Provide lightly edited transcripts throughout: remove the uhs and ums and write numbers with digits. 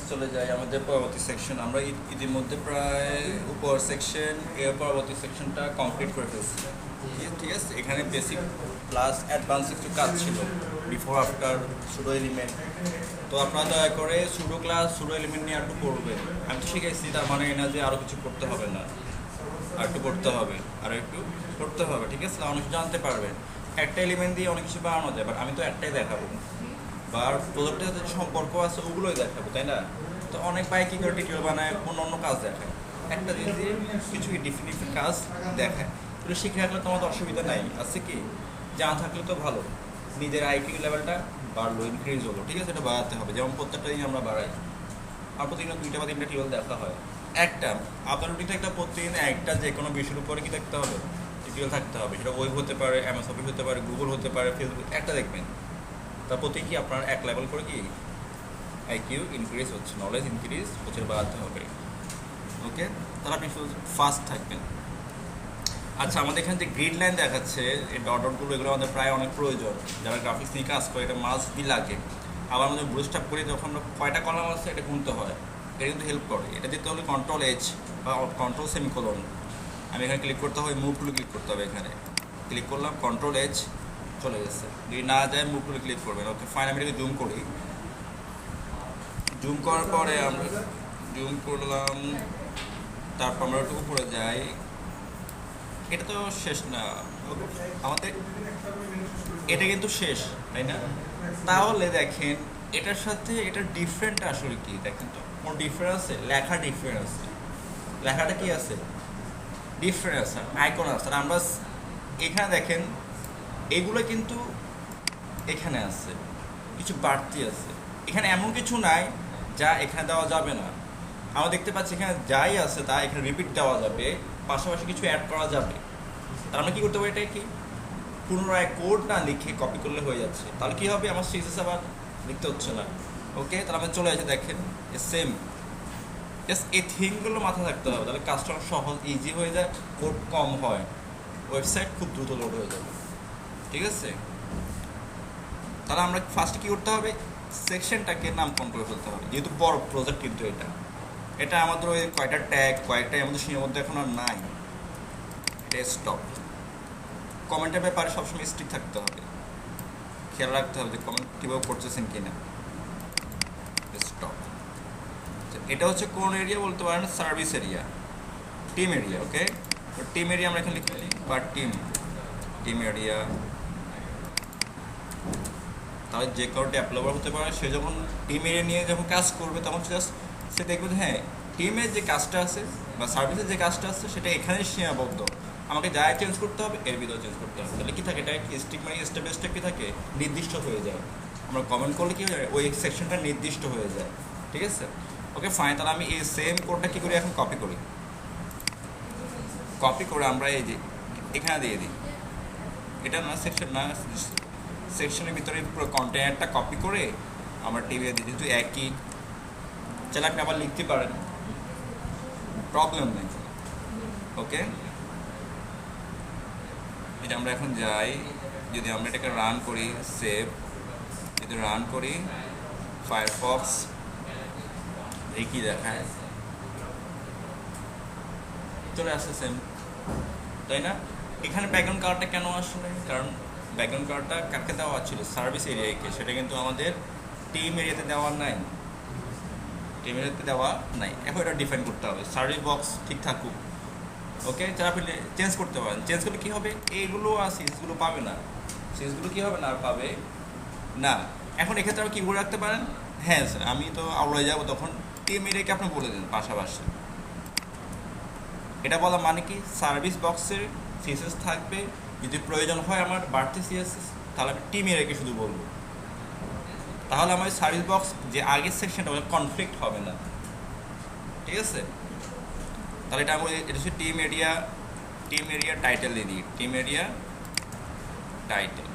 চলে যাই আমাদের পরবর্তী সেকশন। আমরা ইতিমধ্যে প্রায় উপর সেকশন এর পরবর্তী সেকশনটা কমপ্লিট করে ফেলছি। ঠিক আছে, এখানে বেসিক প্লাস অ্যাডভান্স কিছু কাজ ছিল, বিফোর আফটার সুডো এলিমেন্ট। তো আপনারা দয়া করে সুডো ক্লাস সুডো এলিমেন্ট নিয়ে একটু পড়বেন। আমি তো শিখেছি, তার মানে না যে আরও কিছু করতে হবে না, আর একটু করতে হবে, আর একটু করতে হবে। ঠিক আছে, অনেক কিছু জানতে পারবেন। একটা এলিমেন্ট দিয়ে অনেক কিছু বানানো যায়, বাট আমি তো একটাই দেখাবো, বা প্রোডাক্টের সাথে যে সম্পর্ক আছে ওগুলোই দেখাবো, তাই না? তো অনেক বাইক কী করে টিউটোরিয়াল বানায়, অন্য কাজ দেখায়, একটা জিনিস দিয়ে কিছু ডিফিনিটিভ কাজ দেখায়। তো শিখে রাখলে তোমাদের অসুবিধা নাই, আছে কি জানা থাকলে তো ভালো। নিজের আইকিউ লেভেলটা বাড়লো, ইনক্রিজ হলো। ঠিক আছে, এটা বাড়াতে হবে। যেমন প্রত্যেকটা দিন আমরা বাড়াই, আর প্রতিদিন 2টা বা 3টা টিউটোরিয়াল দেখা হয়। একটা আপনার রুটিনটা একটা প্রতিদিন একটা যে কোনো বিষয়ের উপরে কি দেখতে হবে, টিউটোরিয়াল থাকতে হবে। সেটা ওয়েব হতে পারে, অ্যামাজন হতে পারে, গুগল হতে পারে, ফেসবুক, একটা দেখবেন। তার প্রতি কি আপনার এক লেভেল করে কি আইকিউ ইনক্রিজ হচ্ছে, নলেজ ইনক্রিজ হচ্ছে, বাড়াতে হবে। ওকে, তাহলে আপনি শুধু ফাস্ট থাকবেন। আচ্ছা, আমাদের এখানে যে গ্রিড লাইন দেখাচ্ছে, এই ডট ডটগুলো, এগুলো আমাদের প্রায় অনেক প্রয়োজন। যারা গ্রাফিক্স নিয়ে কাজ করে এটা মাস্ট বি লাগে। আবার আমাদের ব্লুস্টাপ করে যখন আমরা কয়টা কলাম আছে এটা গুনতে হয়, এটা কিন্তু হেল্প করে। এটা দিতে হলে কন্ট্রোল এইচ বা কন্ট্রোল সেমিকোলন। আমি এখানে ক্লিক করতে হবে, মুভ টুলে ক্লিক করতে হবে। এখানে ক্লিক করলাম, কন্ট্রোল এইচ চলে গেছে। যদি না যায় মুভ টুলে ক্লিক করবেন। ওকে ফাইন, আমি এটাকে জুম করি। জুম করার পরে আমরা জুম করলাম, তারপর আমরা একটু উপরে যাই। এটা তো শেষ না আমাদের, এটা কিন্তু শেষ, তাই না? তাহলে দেখেন এটার সাথে এটার ডিফারেন্ট আসলে কি, দেখেন তো কোনো ডিফারেন্স আছে? লেখা ডিফারেন্স আছে, লেখাটা কি আছে? ডিফারেন্স আছে, আইকন আছে। আর আমরা এখানে দেখেন এগুলো কিন্তু এখানে আছে, কিছু বাড়তি আছে। এখানে এমন কিছু নাই যা এখানে দেওয়া যাবে না। আমরা দেখতে পাচ্ছি এখানে যাই আছে তা এখানে রিপিট দেওয়া যাবে, পাশাপাশি কিছু অ্যাড করা যাবে। তার আমরা কী করতে পারি, এটা কি পুনরায় কোড না লিখে কপি করলে হয়ে যাচ্ছে। তাহলে কী হবে, আমার সিএসএস আবার লিখতে হচ্ছে না। ওকে, তাহলে আমরা চলে আসে দেখেন সেম। জাস্ট এই থিমগুলো মাথায় রাখতে হবে, তাহলে কাজটা সহজ ইজি হয়ে যায়, কোড কম হয়, ওয়েবসাইট খুব দ্রুত লোড হয়ে যাবে। ঠিক আছে, তাহলে আমরা ফার্স্টে কী করতে হবে, সেকশনটাকে নামকরণ করে ফেলতে হবে। যেহেতু বড় প্রজেক্ট, কিন্তু এটা আমাদের ওই কয়টা ট্যাগ কয়েকটাই আমাদের সীমাবদ্ধ এখন আর নাই। এটা স্টপ। কমেন্টের ব্যাপারে সবসময় স্ট্রিক থাকতে হবে, খেয়াল রাখতে হবে যে কমেন্ট কীভাবে করতেছেন কিনা। স্টপ। এটা হচ্ছে কোন এরিয়া বলতে পারেন, সার্ভিস এরিয়া, টিম এরিয়া। ওকে, তো টিম এরিয়া আমরা এখানে লিখে দিই, বা টিম এরিয়া। তাহলে যে কারো ডেভেলপার হতে পারে, সে যখন টিম এরিয়া নিয়ে যখন কাজ করবে তখন জাস্ট সে দেখবে যে হ্যাঁ টিমের যে কাজটা আছে বা সার্ভিসের যে কাজটা আছে সেটা এখানেই সীমাবদ্ধ, আমাকে যাই চেঞ্জ করতে হবে এর ভিতরে চেঞ্জ করতে হবে। তাহলে কী থাকে, এটা কি স্টিক মানে স্টেপ বাই স্টেপ কী থাকে, নির্দিষ্ট হয়ে যায়। আমরা কমেন্ট করলে কী হয়ে যায়, ওই সেকশনটা নির্দিষ্ট হয়ে যায়। ঠিক আছে, ওকে ফাইন। তাহলে আমি এই সেম কোডটা কী করি, এখন কপি করি। কপি করে আমরা এই যে এখানে দিয়ে দিই। এটা না সেকশন না, সেকশনের ভিতরে পুরো কন্টেনারটা কপি করে আমরা টিভিতে দিই। যেহেতু একই, চাইলে আপনি আবার লিখতে পারেন, প্রবলেম নেই। ওকে, এটা আমরা এখন যাই, যদি আমরা এটাকে রান করি, সেভ, যদি রান করি ফায়ারফক্স, এই কী দেখায়, চলে আসছে সেম, তাই না? এখানে ব্যাকগ্রাউন্ড কালারটা কেন আসলে, কারণ ব্যাকগ্রাউন্ড কালারটা কাকে দেওয়া ছিল, সার্ভিস এরিয়াকে, সেটা কিন্তু আমাদের টিম এরিয়াতে দেওয়া নাই, টিম এরিয়াতে দেওয়া নাই। এখন এটা ডিফাইন করতে হবে, সার্ভিস বক্স ঠিক থাকুক। ওকে, যারা আপনি চেঞ্জ করতে পারেন, চেঞ্জ করলে কী হবে, এইগুলো আর সিরিজগুলো পাবে না, সিরিজগুলো কী হবে না, পাবে না। এখন এক্ষেত্রে আপনি কী বলে রাখতে পারেন, হ্যাঁ স্যার আমি তো আউটলাইনে যাবো, তখন টিম এরিয়াকে আপনি বলে দিন পাশাপাশি। এটা বলা মানে কি, সার্ভিস বক্সের সিএসএস থাকবে, যদি প্রয়োজন হয় আমার বাড়তি সিএসএস, তাহলে আমি টিম এরিয়াকে শুধু বলবো। তাহলে আমার সার্ভিস বক্স যে আগের সেকশনটা ওটা কনফ্লিক্ট হবে না। ঠিক আছে, তাহলে এটা হচ্ছে টিম এরিয়া টাইটেল দিয়ে দিই, টিম এরিয়া টাইটেল।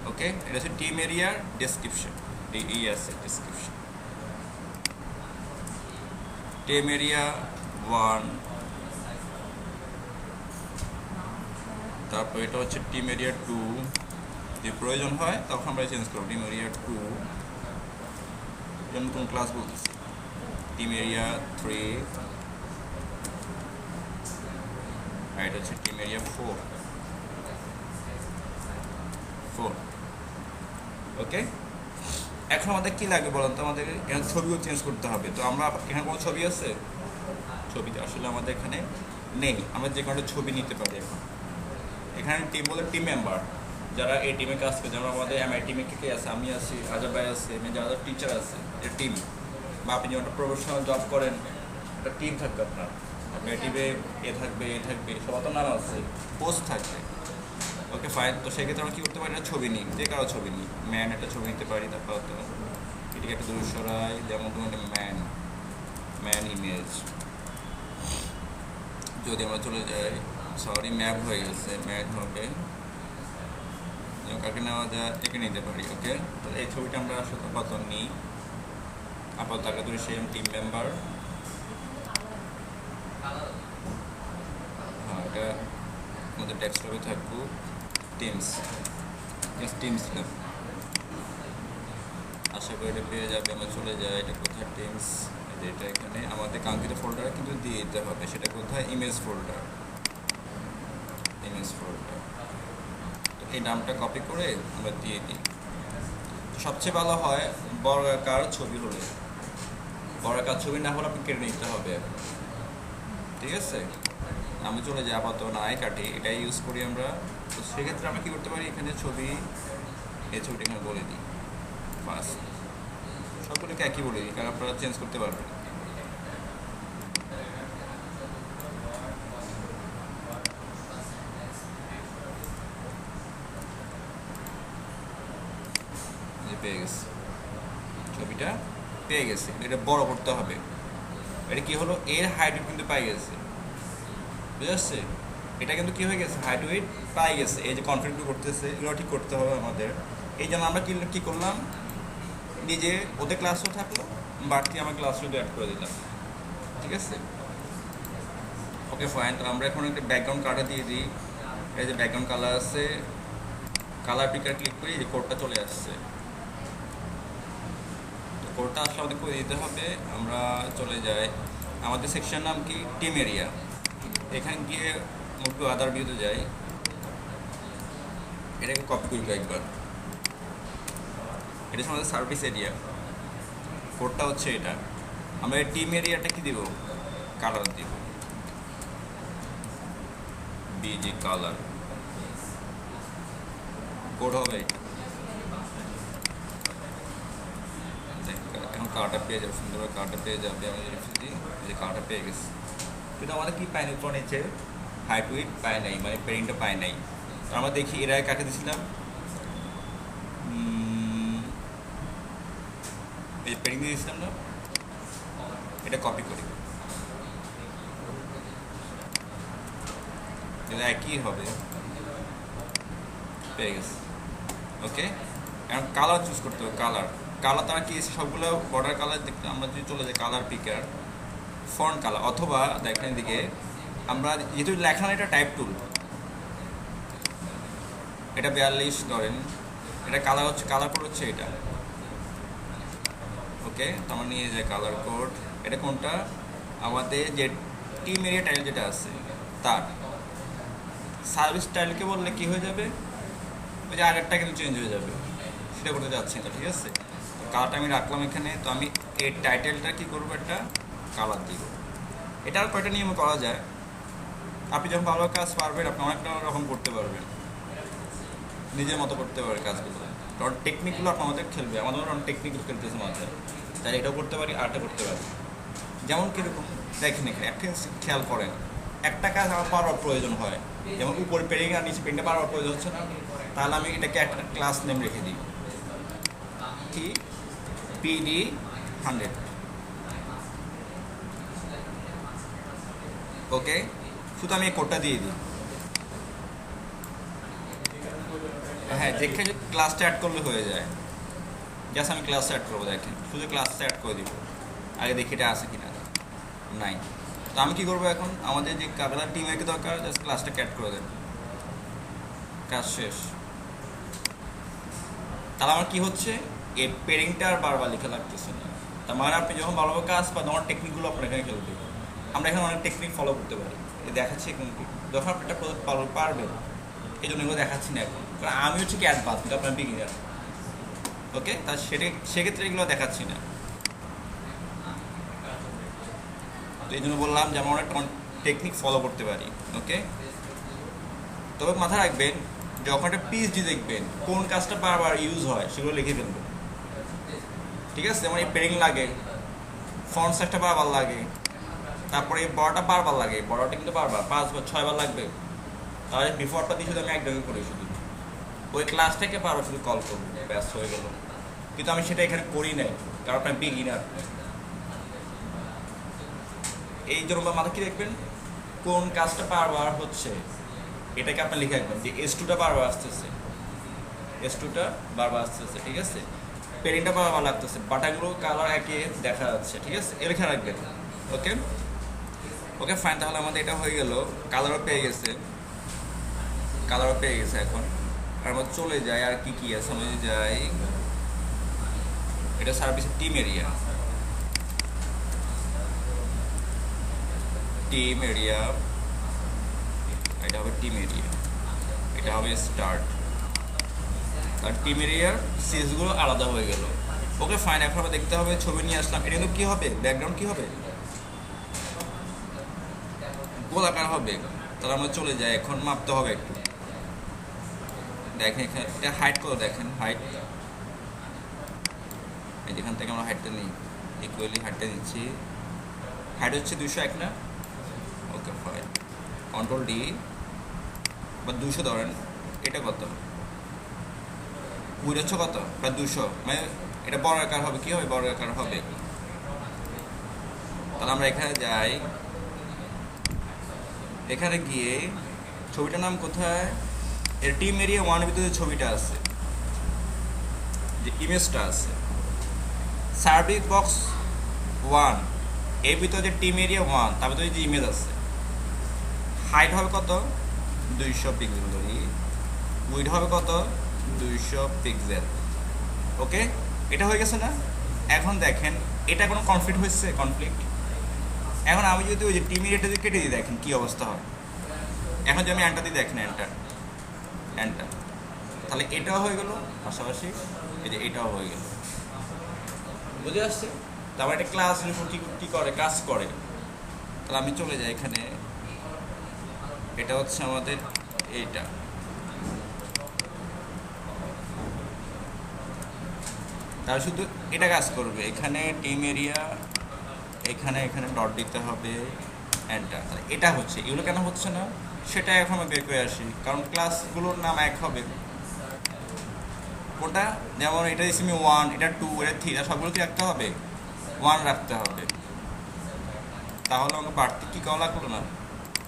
ওকে, এটা হচ্ছে টিম এরিয়ার ডেসক্রিপশন, ডেসক্রিপশন। টিম এরিয়া 1, তারপর এটা হচ্ছে টিম এরিয়া 2, যদি প্রয়োজন হয় তখন আমরা চেঞ্জ করব। টিম এরিয়া 2 যেমন কোন ক্লাস বলতেছি, টিম এরিয়া 3, আর এটা হচ্ছে টিম এরিয়া 4। ওকে, এখন আমাদের কি লাগবে বলেন তো? আমাদের এখানে ছবিও চেঞ্জ করতে হবে। তো আমরা এখানে কোনো ছবি আছে? ছবিতে আসলে আমাদের এখানে নেই, আমরা যে কোনো ছবি নিতে পারি। এখন এখানে টিম বলে টিম মেম্বার, যারা এই টিমে কাজ করে, যেমন আমাদের এমআই টিমে কে আছে, আমি আছি, আজব ভাই আছে, যারা টিচার আছে, এটা টিম। বা আপনি যেমন একটা প্রফেশনাল জব করেন, একটা টিম থাকবে আপনার টিমে, এ থাকবে, এ থাকবে, সবার তো নাম আছে, পোস্ট থাকবে। Okay fine. তো সেক্ষেত্রে আমরা কী করতে পারি? একটা ছবি নিই, যে কারো ছবি নিই, ম্যান একটা ছবি নিতে পারি। তারপর তো এটিকে একটা দূর সরাই, যেমন তোমার ম্যান ইমেজ। যদি আমরা চলে যাই, সরি ম্যাপ হয়ে গেছে, ম্যাপ হবে, কাকে নেওয়া যায়, একে নিতে পারি। ওকে, তো এই ছবিটা আমরা আসলে আপাতত নিই, আপাতত আগে ধরে সেম টিম মেম্বার। হ্যাঁ, এটা আমাদের ডেস্কটপে থাকবো, টিমস, টিমস ল্যাব। আশা করি এটা পেয়ে যাবে। আমরা চলে যাই, এটা কোথায়? টিমস, এটা এখানে আমাদের কাঙ্ক্ষিত ফোল্ডারে কিন্তু দিয়ে দিতে হবে। সেটা কোথায়? Image folder. তো এই নামটা কপি করে আমরা দিয়ে দিই। সবচেয়ে ভালো হয় বর্গাকার ছবি হলে, বর্গাকার ছবি না হলে আপনি কেটে নিতে হবে। ঠিক আছে, আমি চলে যাই, আপাতত নাই কাটি, এটাই ইউজ করি আমরা। তো সেক্ষেত্রে আমরা কী করতে পারি? এখানে ছবি, এই ছবিটা এখানে বলে দিই ফার্স্ট, সবগুলোকে একই বলে দিই, কারণ আপনারা চেঞ্জ করতে পারবেন। পেয়ে গেছে, ছবিটা পেয়ে গেছে। এটা বড় করতে হবে। এটা কি হলো? এর হাইট কিন্তু পাই গেছে, বুঝে আসছে? এটা কিন্তু কি হয়ে গেছে? হাইট ওয়েট পাই গেছে। এই যে কনফিগার করতেছে, এগুলো ঠিক করতে হবে আমাদের। এই জন্য আমরা কি করলাম, নিজে ওদের ক্লাসও থাকলো, বাড়তি আমার ক্লাসও অ্যাড করে দিলাম। ঠিক আছে, ওকে ফাইন। তো আমরা এখন একটা ব্যাকগ্রাউন্ড কালার দিয়ে দিই। এই যে ব্যাকগ্রাউন্ড কালার আছে, কালার পিকার ক্লিক করি, যে কোডটা চলে আসছে। কোডটা আসলে আমাদের করে দিতে হবে। আমরা চলে যাই, আমাদের সেকশন নাম কি? Team area. এখানে গিয়ে একটু আদার ভিউতে যাই, এটাকে কপি করি একবার। এটা হচ্ছে আমাদের সার্ভিস এরিয়া, কোডটা হচ্ছে এটা। আমরা এই টিম এরিয়াটা কি দিব? কালার দিব, বিজি কালার কোড হবে এটা। এখন কালারটা পেয়ে যাবে, সুন্দরভাবে কালারটা পেয়ে যাবে। আমি যে কালারটা পেয়ে গেছি, কিন্তু আমাদের কি পাই নাই? উপর নিচে হাইট উইড পায় নাই, মানে পেরিংটা পায় নাই। তো আমরা দেখি এর আগে কাকে দিয়েছিলাম, এই পেরিং দিয়ে দিয়েছিলাম না, এটা কপি করি, এটা একই হবে, পেয়ে গেছে। ওকে, এখন কালার চুজ করতে হবে। কালার তারা কি সবগুলো বর্ডার কালার দেখতে, আমরা যদি চলে যাই কালার পিকার, ফন্ট কালার, অথবা দেখেন দিকে আমরা যেহেতু লেখা না, এটা টাইপ টুল, এটা 42 ধরেন, এটা কালার হচ্ছে, কালার কোড হচ্ছে এটা। ওকে, তো আমরা নিয়ে যাই কালার কোড। এটা কোনটা? আমাদের যে টিম এরিয়া টাইল যেটা আছে তার। সার্ভিস টাইলকে বললে কি হয়ে যাবে? ওই যে আগেরটা কিন্তু চেঞ্জ হয়ে যাবে, সেটা করতে যাচ্ছি না। ঠিক আছে, কালারটা আমি রাখলাম এখানে। তো আমি এই টাইটেলটা কি করবো? একটা কালার দিব। এটা আর কয়টা নিয়মে করা যায়। আপনি যখন ভালো কাজ পারবেন, আপনি অনেকটা রকম করতে পারবেন, নিজের মতো করতে পারবেন কাজগুলো। কারণ টেকনিকগুলো আপনার আমাদের খেলবে, আমাদের অনেক টেকনিকগুলো খেলতেছে মাঝে, তাই এটাও করতে পারি, আরটা করতে পারি। যেমন কীরকম দেখেন, এখানে একটা খেয়াল করেন, একটা কাজ আমার পাওয়ার প্রয়োজন হয়, যেমন উপরে পেরিং আর নিচে পেরিংটা পাওয়ার প্রয়োজন হচ্ছে না, তাহলে আমি এটাকে একটা ক্লাস নেম রেখে দিই, কি? PD100। ওকে, শুধু আমি এই কোডটা দিয়ে দিই। হ্যাঁ, দেখে ক্লাসটা অ্যাড করলে হয়ে যায়। জাস্ট আমি ক্লাসটা অ্যাড করবো, দেখেন শুধু ক্লাসটা অ্যাড করে দিব। আগে দেখি এটা আছে কিনা, নাই। তো আমি কী করবো এখন? আমাদের যে কালার টিমের দরকার, জাস্ট ক্লাসটা অ্যাড করে দেন। কাজ শেষ। তাহলে আমার কি হচ্ছে, এই পেরিংটা আর বারবার লেখা লাগতেছে না। তার মানে আপনি যখন ভালোভাবে কাজ পান তখন টেকনিকগুলো আপনার এখানে খেলবে। আমরা এখানে অনেক টেকনিক ফলো করতে পারি, দেখাচ্ছি এখানে যখন আপনি একটা পারবেন, এই জন্য এগুলো দেখাচ্ছি না এখন, কারণ আমি হচ্ছে কি অ্যাডভান্স, কিন্তু আপনার বিগিনার। ওকে, তা সেক্ষেত্রে এগুলো দেখাচ্ছি না। তো এই জন্য বললাম যে আমরা অনেক টেকনিক ফলো করতে পারি। ওকে, তবে মাথায় রাখবেন যখন একটা পিএইচডি দেখবেন কোন কাজটা বারবার ইউজ হয় সেগুলো লিখে ফেলবেন। ঠিক আছে, যেমন এই পেরিং লাগে, ফন্ট সাইজটা বারবার লাগে, তারপরে এই বড়টা বারবার লাগে, বড়টা কিন্তু বারবার 5 বা 6 বার লাগবে। তাহলে বিফোরটা দিয়ে শুধু আমি একদমই করি, শুধু ওই ক্লাসটাকে বারবার শুধু কল করবো, ব্যাস হয়ে গেল। কিন্তু আমি সেটা এখানে করি নাই, কারণ আপনার বিগিনার। এই জন্য মাথা কি দেখবেন, কোন কাজটা বারবার হচ্ছে এটাকে আপনি লিখে রাখবেন, যে S2টা বারবার আসতেছে, S2টা বারবার আসতেছে। ঠিক আছে, পেরিংটা বারবার লাগতেছে, বাটাগুলো কালার একে দেখা যাচ্ছে। ঠিক আছে, এ লিখে রাখবেন। ওকে ওকে ফাইন, তাহলে আমাদের এটা হয়ে গেল, কালারও পেয়ে গেছে, এখন। আর আমরা চলে যাই, আর কি কি আছে আমি যাই, এটা সার্ভিসের টিম এরিয়া, এটা হবে টিম এরিয়া, এটা হবে স্টার্ট। আর টিম এরিয়ার সিজগুলো আলাদা হয়ে গেল। ওকে ফাইন, এখন আমরা দেখতে হবে, ছবি নিয়ে আসলাম, এটা কিন্তু কী হবে, ব্যাকগ্রাউন্ড কী হবে, গোলাকার হবে। তাহলে আমরা চলে যাই, এখন মাপতে হবে একটু। দেখেন এখানে এটা হাইট কত, দেখেন হাইট, এই যেখান থেকে আমরা হাইটটা নিই, ইকুয়ালি হাইটটা নিচ্ছি, হাইট হচ্ছে 201 না। ওকে ফাইন, কন্ট্রোল ডি, বা 200 ধরেন। এটা কত, উইড হচ্ছে কত, প্রায় 200, মানে এটা বড় আকার হবে, কী হবে, বড় আকার হবে। তাহলে আমরা এখানে যাই, এখানে গিয়ে ছবিটার নাম কোথায়, এর টিম এরিয়া 1 ভিতরে ছবিটা আছে, যে ইমেজটা আছে, সার্ভিস বক্স 1 এর ভিতরে যে টিম এরিয়া 1 তার ভিতরে যে ইমেজ আছে, হাইট হবে কত, 200 পিক্সেল ধরি, উইড হবে কত, 200 পিক্সেল। ওকে, এটা হয়ে গেছে না। এখন দেখেন এটা কোনো কনফ্লিক্ট হয়েছে, কনফ্লিক্ট। এখন আমি যদি ওই যে টিম এরিয়াটা যদি কেটে দিই, দেখেন কী অবস্থা হয়। এখন যদি আমি এন্টার দিই, দেখেন এন্টার, তাহলে এটাও হয়ে গেল, পাশাপাশি এই যে এটাও হয়ে গেল। বুঝে আসছে, তারপর একটা ক্লাস কী করে, কাজ করে। তাহলে আমি চলে যাই এখানে, এটা হচ্ছে আমাদের এইটা, তাহলে শুধু এটা কাজ করবে। এখানে টিম এরিয়া, এখানে ডট দিতে হবে, এন্টার। তাহলে এটা হচ্ছে, এগুলো কেন হচ্ছে না সেটা এখন আমি বের করে আসি, কারণ ক্লাসগুলোর নাম এক হবে। কোনটা, যেমন এটা দিচ্ছি আমি 1, এটা 2, এটা 3, এটা সবগুলো কি রাখতে হবে, 1 রাখতে হবে। তাহলে আমাকে বাড়তি কী করা লাগলো না,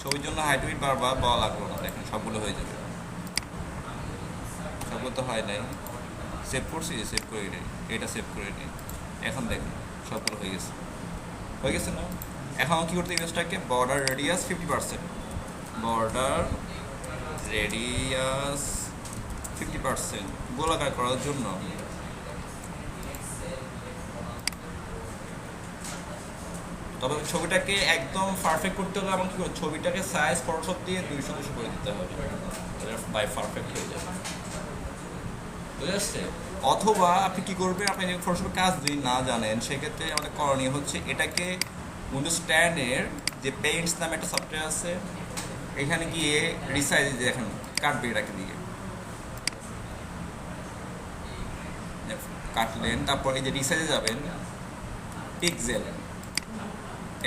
ছবির জন্য হাইট উইড বারবার বলা লাগলো না। দেখেন সবগুলো হয়ে যাবে, সবগুলো তো হয় নাই, সেভ করছি, সেভ করে নিই, এটা সেভ করে নিই। এখন দেখেন সবগুলো হয়ে গেছে না। এখন কী করতে, ইমেজটাকে বর্ডার রেডিয়াস 50%, বর্ডার রেডিয়াস 50% গোলাকার করার জন্য তবে ছবিটাকে একদম পারফেক্ট করতে হলে আমাকে ছবিটাকে সাইজ ফটোশপ দিয়ে 200 করে দিতে হবে, বাই পারফেক্ট হয়ে যাবে। বুঝে আসছে। অথবা আপনি কী করবেন, আপনি যদি ফটোশপের কাজ যদি না জানেন, সেক্ষেত্রে আমাদের করণীয় হচ্ছে এটাকে উইন্ডোজ 10-এর যে পেইন্টস নামে একটা সফটওয়্যার আছে, এখানে গিয়ে রিসাইজ দেখেন কাটবে, এটাকে দিয়ে কাটলেন, তারপর এই যে রিসাইজে যাবেন, পিক্সেল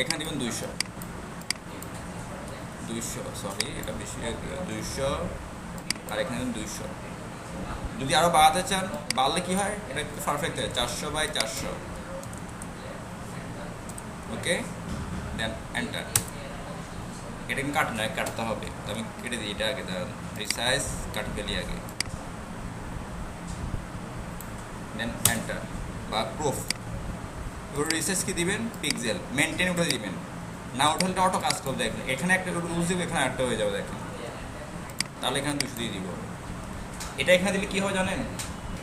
এখানে দেবেন 200, সরি এটা বেশি, 200, আর এখানে 200। যদি আরও বাড়াতে চান, বাড়লে কী হয়, এটা পারফেক্ট হয়, 400 বাই 400। Okay, then enter. এটা কিন্তু কাটতে হবে, তো আমি কেটে দিই, এটা আগে দেন রিসাইজ, কাট ফেলি আগে, দেন এন্টার বা প্রুফ। এবার রিসাইজ কি দিবেন, পিক্সেল, মেনটেন উঠে দিবেন, না উঠালে অটো কাজ করবে। দেখেন এখানে একটা রুলস দিব, এখানে একটা হয়ে যাবে, দেখেন। তাহলে এখানে 200 দিয়ে দিব, এটা এখানে দিলে কী হয় জানেন,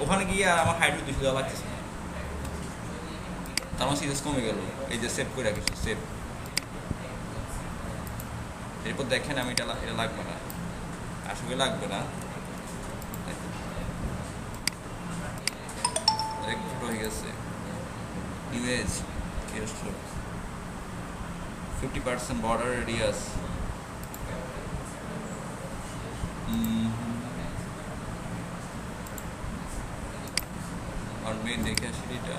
ওখানে গিয়ে আর আমার হাইড্রো 200 দেওয়া লাগতেছে না, তার আমার সিরিয়াস কমে গেল। এই যে সেভ করে রাখিস, সেভ। এরপর দেখেন আমি এটা লাগবে না, আসলে লাগবে না, ছোটো হয়ে গেছে। ইমেজ কি আসলো, 50% বর্ডার রেডিয়াস। আর মেন দেখে আসি এটা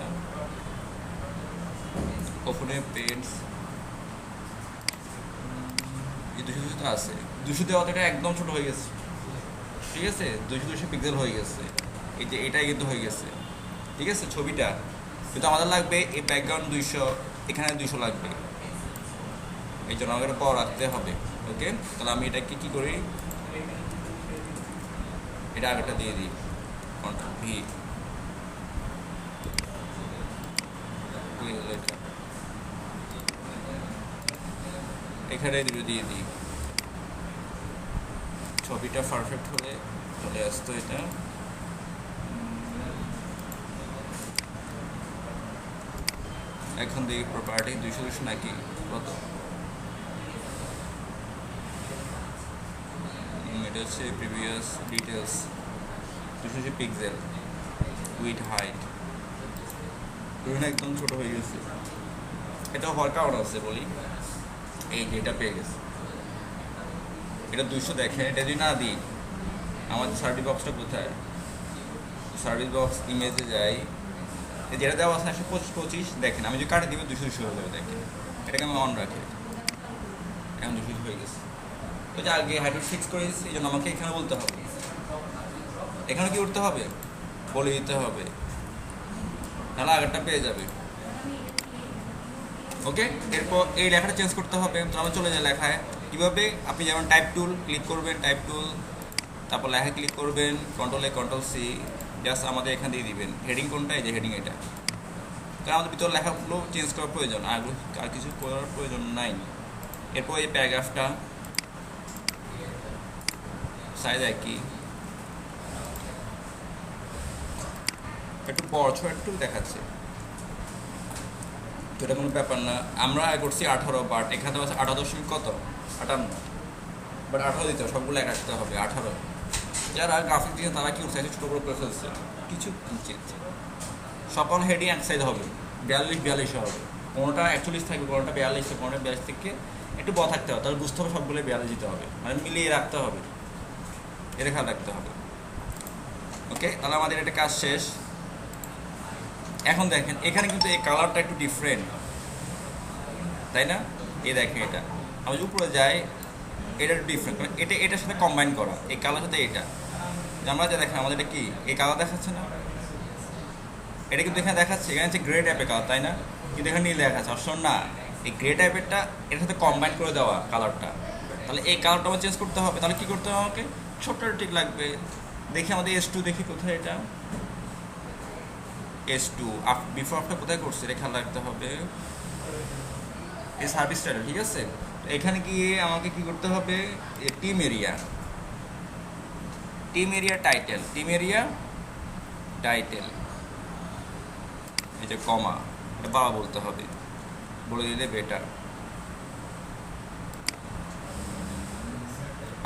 ওপেনে পেন্টস, এই 200 তো আছে, 200 দেওয়াতে এটা একদম ছোট হয়ে গেছে, ঠিক আছে, 200 পিক্সেল হয়ে গেছে। এই যে এটাই কিন্তু হয়ে গেছে, ঠিক আছে ছবিটা। কিন্তু আমাদের লাগবে এই ব্যাকগ্রাউন্ড 200, এখানে 200 লাগবে, এই জন্য আমাকে পাওয়ার রাখতে হবে। ওকে, তাহলে আমি এটাকে কী করি, এটা আগেটা দিয়ে দিই, কন্ট্রোল ভি, এখানে দিয়ে দিই। ছবিটা পারফেক্ট হলে চলে আসতো এটা। এখন দেখি প্রপার্টি 200 নাকি কত, এটা হচ্ছে previous details, 200 pixel, with height, একদম ছোট হয়ে গেছে। এটা হওয়ার কারণ আছে বলি, এই যে এটা পেয়ে গেছে, এটা 200 দেখেন, এটা যদি না দিই, আমাদের সার্ভিস বক্সটা কোথায়, সার্ভিস বক্স ইমেজে যাই, যেটা দেওয়া আছে 125 দেখেন, আমি যদি কাটে দিবে 200 হয়ে যাবে, দেখেন এটাকে আমি অন রাখি, এখন 200 হয়ে গেছে। তো যে আগে হাইড্রোড ফিক্স করে দিচ্ছি, এই জন্য আমাকে এখানে বলতে হবে, এখানে কি করতে হবে বলে দিতে হবে, তাহলে আগেরটা পেয়ে যাবে। ওকে, এরপর এই লেখাটা চেঞ্জ করতে হবে, তো আমরা চলে যাই লেখায়। কীভাবে, আপনি যেমন টাইপ টুল ক্লিক করবেন, টাইপ টুল, তারপর লেখা ক্লিক করবেন, কন্ট্রোল এ কন্ট্রোল সি, জাস্ট আমাদের এখানে দিয়ে দিবেন হেডিং কোনটা, এই যে হেডিং এটা, কারণ আমাদের ভিতরে লেখাগুলো চেঞ্জ করার প্রয়োজন, আর কিছু করার প্রয়োজন নাই। এরপর এই প্যারাগ্রাফটা সাইজ একই, একটু বড় ছোট একটু দেখাচ্ছে, তো এটা কোনো ব্যাপার না। আমরা করছি 18, বাট এখানে আছে 18 কত, 58, বাট 18 দিতে হবে, সবগুলো এক রাখতে হবে 18। যারা গ্রাফিক দিয়েছে তারা কি করছে, ছোটো বড়ো করে ফেলছে, কিছু সকল হেডিং এক সাইজ হবে, 42 হবে, কোনোটা 41 থাকবে, কোনোটা 42, কোনোটা 42 থেকে একটু বড় থাকতে হবে, তাহলে বুঝতে হবে সবগুলো 42 দিতে হবে, মানে মিলিয়ে রাখতে হবে, এটা খেয়াল রাখতে হবে। ওকে, তাহলে আমাদের এটা কাজ শেষ। এখন দেখেন এখানে কিন্তু এই কালারটা একটু ডিফারেন্ট, তাই না? এই দেখেন এটা আমি উপরে যাই, এটা একটু ডিফারেন্ট, মানে এটা এটার সাথে কম্বাইন করা, এই কালার সাথে এটা, আমরা যা দেখেন আমাদের এটা কি এই কালার দেখাচ্ছে না, এটা কিন্তু এখানে দেখাচ্ছে, এখানে হচ্ছে গ্রে টাইপের কালার, তাই না? কিন্তু এখানে নীল দেখাচ্ছে, অপশন না, এই গ্রে টাইপেরটা এর সাথে কম্বাইন করে দেওয়া কালারটা, তাহলে এই কালারটা আমার চেঞ্জ করতে হবে। তাহলে কী করতে হবে আমাকে, ছোট্ট ঠিক লাগবে, দেখি আমাদের S2 দেখি কোথায়, এটা S2 বিফোর আফটার কোথায় করছে এটা খেয়াল রাখতে হবে, এই সার্ভিস টাইটেল, ঠিক আছে? এখানে গিয়ে আমাকে কি করতে হবে, team area title, team area title, এই যে কমা, এটা বাবা বলতে হবে, বলে দিলে বেটার।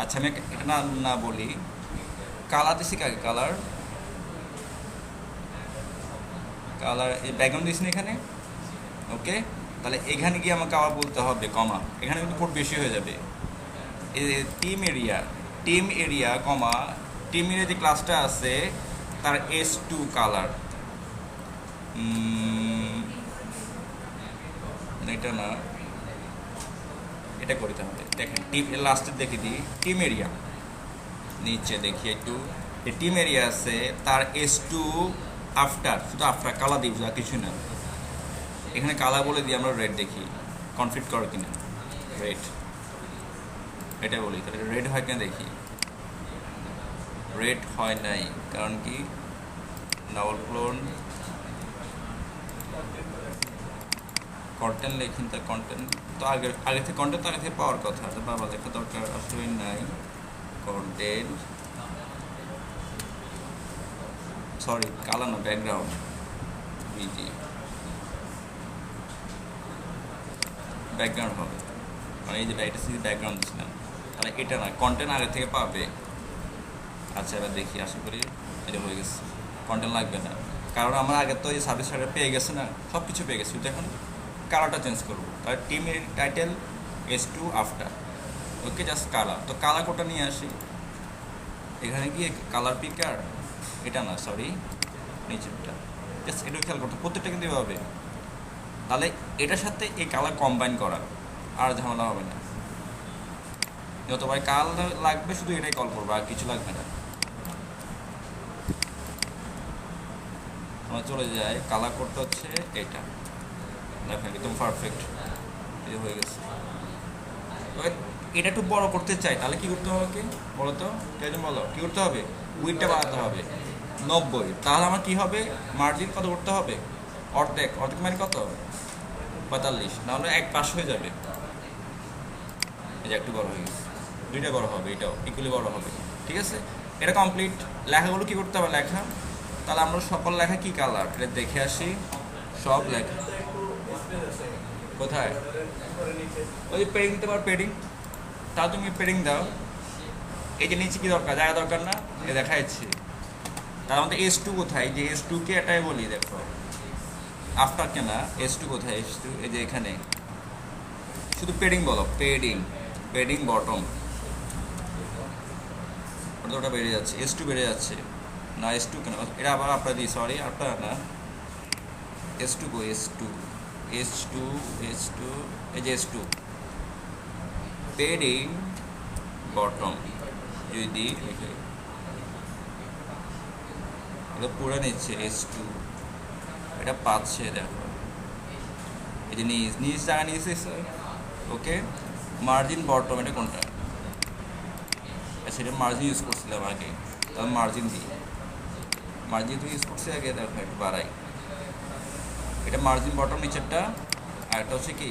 আচ্ছা আমি এটা না বলি, কালার দিছি কাকে, কালার এই ব্যাকগ্রাউন্ড দিয়েছি না এখানে। ওকে, তাহলে এখানে গিয়ে আমাকে আবার বলতে হবে কমা, এখানে কিন্তু কোড বেশি হয়ে যাবে, এই টিম এরিয়া কমা, টিম এরিয়া যে ক্লাসটা আছে তার S2 কালার, এটা না, এটা করতে হবে। দেখেন টিম লাস্টে দেখে দিই, টিম এরিয়া নিচে দেখি একটু, এই টিম এরিয়া আছে তার S2 আফটার, শুধু আফটার কালার দিই, আর কিছু না। এখানে কালার বলে দিই আমরা রেড, দেখি কনফিট করে কিনা, রেড এটা বলি, তাহলে রেড হয় কিনা দেখি, রেড হয় নাই, কারণ কি ডাবল ক্লোন কন্টেন্ট লেখেন, তার কন্টেন্ট তো আগে থেকে কন্টেন্ট তো আগে থেকে পাওয়ার কথা, তো বাবা লেখা দরকার আসলে নাই, কন্টেন্ট সরি কালার না, ব্যাকগ্রাউন্ড বিজি ব্যাকগ্রাউন্ড হবে, মানে এই যে এটা শুধু ব্যাকগ্রাউন্ড দিচ্ছিলাম, তাহলে এটা না, কন্টেন্ট আগে থেকে পাবে। আচ্ছা এবার দেখি, আশা করি এটা হয়ে গেছে, কন্টেন্ট লাগবে না, কারণ আমরা আগে তো এই সার্ভিস পেয়ে গেছে না, সব কিছু পেয়ে গেছি, তো এখন কালারটা চেঞ্জ করবো। তাহলে টিমের টাইটেল S2 আফটার, ওকে জাস্ট কালার। তো কালার কোডটা নিয়ে আসি, এখানে গিয়ে কালার পিকার, এটা না সরি নিচেরটা, জাস্ট এটাও খেয়াল করতে, প্রত্যেকটা কিন্তু এভাবে। তাহলে এটার সাথে এই কালার কম্বাইন করা, আর ঝামেলা হবে না। যতবার কালার লাগবে শুধু এটাই কল করবো, আর কিছু লাগবে না। আমরা চলে যাই, কালার কোডটা হচ্ছে এটা, দেখেন একদম পারফেক্ট, এই হয়ে গেছে। এটা একটু বড় করতে চাই, তাহলে কি করতে হবে, কি বলো তো, কেজন বলো কী করতে হবে, উইডটা বাড়াতে হবে 90। তাহলে আমার কি হবে, মার্জিন কত করতে হবে, অর্ধেক, অর্ধেক মানে কত 45, নাহলে এক পাশ হয়ে যাবে। এই যে একটু বড় হয়ে গেছে, দুইটা বড় হবে, এটাও ইকুয়ালি বড় হবে, ঠিক আছে। এটা কমপ্লিট। লেখাগুলো কি করতে হবে, লেখা, তাহলে আমরা সকল লেখা কি কালার, এটা দেখে আসি। সব লেখা কোথায়, ওই যে পেডিং দিতে পারো, পেডিং, তাহলে তুমি পেডিং দাও। এই যে নিচে কি দরকার, জায়গা দরকার না, এ দেখাচ্ছি। তার মধ্যে S2 কোথায়, যে S2 কে এটাই বলি, দেখো আফটার কে না, S2 কোথায়, S2 এই যে এখানে, শুধু পেডিং বলো, পেডিং, পেডিং বটম, ওটা বেড়ে যাচ্ছে, S2 বেড়ে যাচ্ছে না, S2 কেন, এটা আবার আপনার দিই, সরি আপনার না, S2 গো, S2 S2 S2 এই যে S2 পেডিং বটম যদি এটা পুরো নিচ্ছে S2, এটা পাচ্ছে, দেখো এই যে নিচ জায়গা নিয়েছে, ওকে। মার্জিন বটম, এটা কোনটা, সেটা মার্জিন ইউজ করছিলাম আগে, তাহলে মার্জিন দিই, মার্জিন তো ইউজ করছি আগে, দেখো একটু বাড়াই, এটা মার্জিন বটম নিচেরটা, আর একটা হচ্ছে কি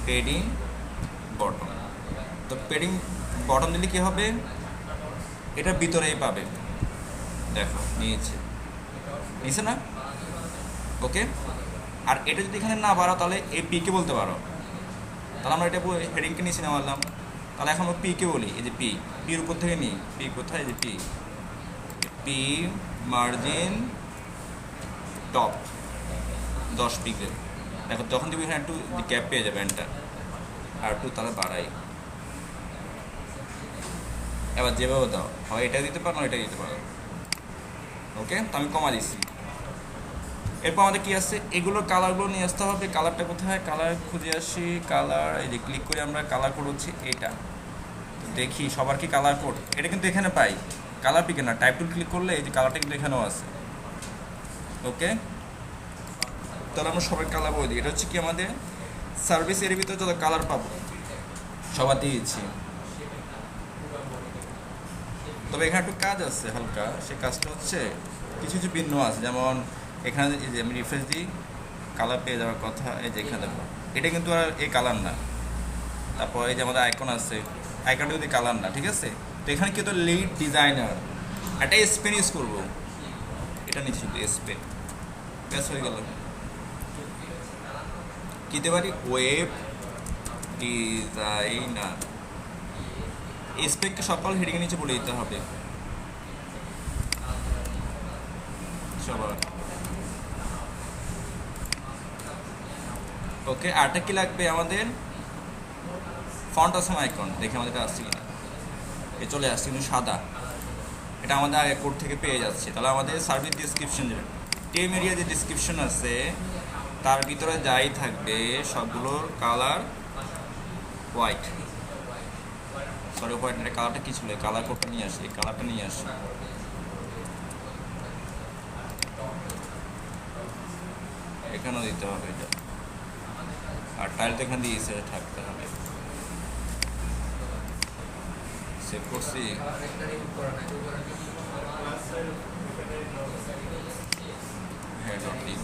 পেডিং বটম। তো পেডিং বটম দিলে কী হবে, এটার ভিতরেই পাবে, দেখো নিচে না, ওকে। আর এটা যদি এখানে না বাড়াও, তাহলে এই পিকে বলতে পারো, তাহলে আমরা এটা হেডিংকে নিচে নেওয়ালাম, তাহলে এখন আমরা পিকে বলি, এই যে পির উপর থেকে নিই, পি কোথায়, এই যে পি মার্জিন টপ 10 পিক্সেল, দেখো যখন তুমি এখানে একটু গ্যাপ পেয়ে যাবে, এন্টার আর একটু তাহলে বাড়াই। এবার যেভাবে দাও, হয় এটা দিতে পারো, এটা দিতে পারো, ওকে। তো আমি কমা দিচ্ছি। এরপর আমাদের কি আছে, এগুলোর কালারগুলো নিয়ে আসতে হবে। কালারটা কোথায়, কালার খুঁজে আসি, কালার, এই যে ক্লিক করে আমরা কালার কোড হচ্ছে এটা, তো দেখি সবার কি কালার কোড, এটা কিন্তু এখানে পাই, কালার পিকে না, টাইপ টুল ক্লিক করলে এই যে কালারটা কিন্তু এখানেও আছে, ওকে। তাহলে আমরা সবাই কালার বলে দিই, এটা হচ্ছে কি আমাদের সার্ভিস এর ভিতরে যত কালার পাবো সবার দিয়েছি। তবে এখানে একটু কাজ আছে হালকা, সেই কাজটা হচ্ছে কিছু কিছু ভিন্ন আছে, যেমন এখানে এই যে আমি রিফ্রেশ দিই, কালার পেয়ে যাওয়ার কথা, এই যে এখানে দেখো এটা কিন্তু আর এই কালার না। তারপর এই যে আমাদের আইকন আছে, আইকনটা যদি কালার না, ঠিক আছে। তো এখানে কিন্তু লিড ডিজাইনার একটা স্পেন ইউজ করবো, এটা নিচ্ছি শুধু স্পেন, ব্যাস হয়ে গেল। কী দিতে পারি, ওয়েব ডিজাইনার, স্পেককে সকল হেডিংয়ের নিচে বলে দিতে হবে সবার, ওকে। আরটা কি লাগবে আমাদের, ফন্ট আসাম আইকন, দেখে আমাদের এটা আসছে কিনা, এ চলে আসছে কিন্তু সাদা, এটা আমাদের আগে কোড থেকে পেয়ে যাচ্ছে। তাহলে আমাদের সার্ভিস ডিসক্রিপশন, যেটা টেম এরিয়া যে ডিসক্রিপশন আছে তার ভিতরে যাই থাকবে সবগুলোর কালার হোয়াইট, সরি হোয়াইট, এটা কালারটা কী ছিল, কালার কোডটা নিয়ে আসি, এই কালারটা নিয়ে আসি, এখানেও দিতে হবে এটা, আর টাইল তো এখানে দিয়েছে, থাকতে হবে। সেভ করছি, হ্যাঁ ডট দিই,